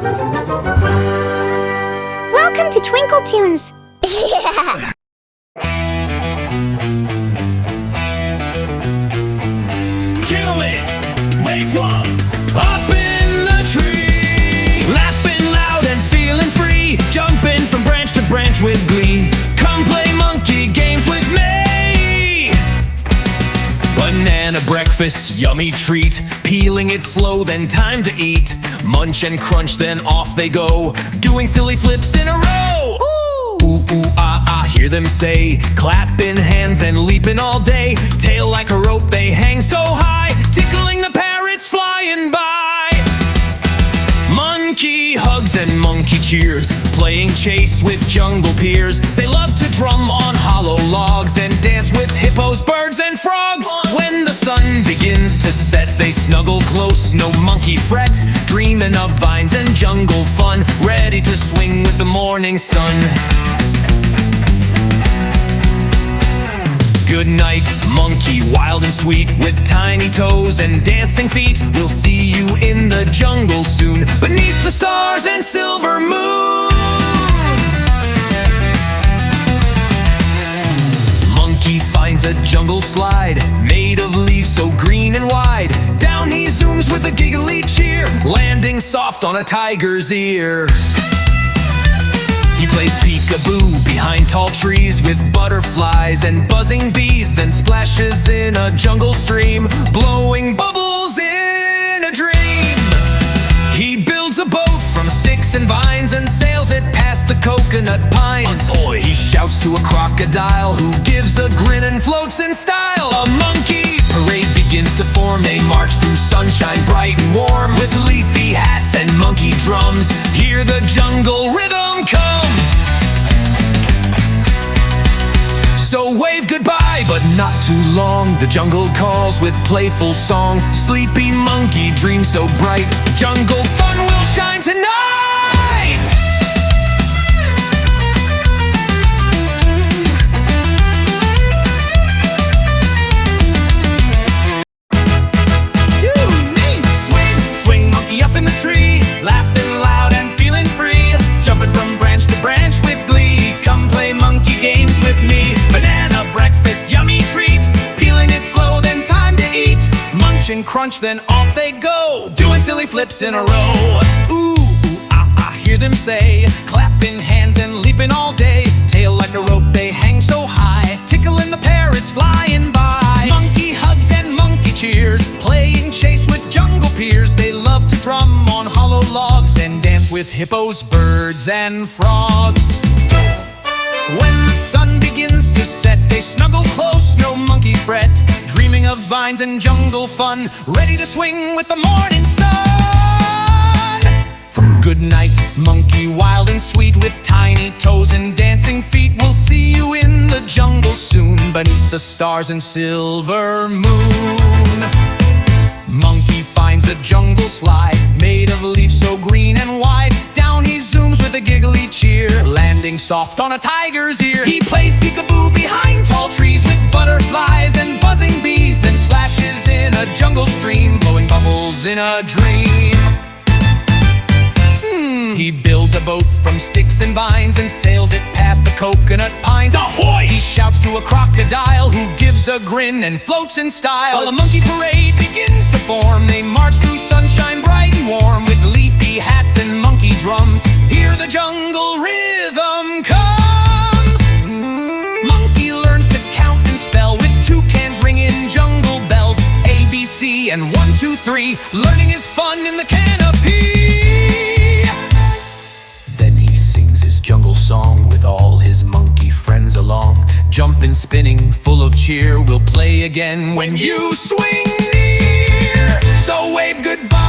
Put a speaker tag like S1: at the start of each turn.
S1: Welcome to TwinkleToons! Yeah!
S2: Kill it! Wave one! Up in the tree! Laughing loud and feeling free, jumping from branch to branch with glee. Come play monkey games with me! Banana breakfast, yummy treat. Peeling it slow, then time to eat. Munch and crunch, then off they go, doing silly flips in a row. Ooh, ooh, ah, ah, hear them say, clapping hands and leaping all day. Tail like a rope, they hang so high, tickling the parrots flying by. Monkey hugs and monkey cheers, playing chase with jungle peers. They love to drum on hollow logs and dance with hippos, birds, and frogs. When the sun begins to set, they snuggle close, no monkey fret, dreaming of vines and jungle fun, ready to swing with the morning sun. Good night, monkey, wild and sweet, with tiny toes and dancing feet. We'll see you in the jungle soon, beneath the stars and silver moon. Monkey finds a jungle slide, made of leaves so green and wide. Down he zooms with a giggly cheer, landing soft on a tiger's ear. He plays peekaboo behind tall trees with butterflies and buzzing bees, then splashes in a jungle stream, blowing bubbles in a dream. He builds a boat from sticks and vines and sails it past the coconut pines. He shouts to a crocodile who gives a grin and floats in style. A monkey parade begins to form. They march through sunshine bright and warm, with leafy hats and monkey drums. Hear the jungle rhythm comes. So wave goodbye, but not too long. The jungle calls with playful song. Sleepy monkey dreams so bright, jungle fun will shine tonight. Swing monkey up in the tree, laughing loud and feeling free, jumping from branch to branch with glee. Come play monkey games with me. Banana breakfast, yummy treat, peeling it slow, then time to eat. Munch and crunch, then off they go, doing silly flips in a row. Ooh, ooh, ah, ah, hear them say, clapping hands and leaping all day. Tail like a rope, they hang so high, tickling the parrots flying by. Monkey hugs and monkey cheers, playing chase with jungle peers. They love to drum on hollow logs and dance with hippos, birds, and frogs. When the sun begins to set, they snuggle close, no monkey fret, dreaming of vines and jungle fun, ready to swing with the morning sun. From good night, monkey, wild and sweet, with tiny toes and dancing feet. We'll see you in the jungle soon, beneath the stars and silver moon. Monkey finds a jungle slide, made of leaves so green and wide. Down he zooms with a giggly cheer, landing soft on a tiger's ear. He plays peekaboo behind tall trees with butterflies and buzzing bees, then splashes in a jungle stream, blowing bubbles in a dream. He builds a boat from sticks and vines and sails it past the coconut pines. Ahoy! He shouts to a crocodile who gives a grin and floats in style. While a monkey parade begins to form, they march through sunshine bright and warm, with leafy hats and monkey drums. Hear the jungle rhythm comes. Monkey learns to count and spell, with toucans ringing jungle bells. A, B, C, and 1, 2, 3. Learning is fun in the canopy. Jungle song with all his monkey friends along, jumping, spinning, full of cheer. We'll play again when you swing near. So wave goodbye.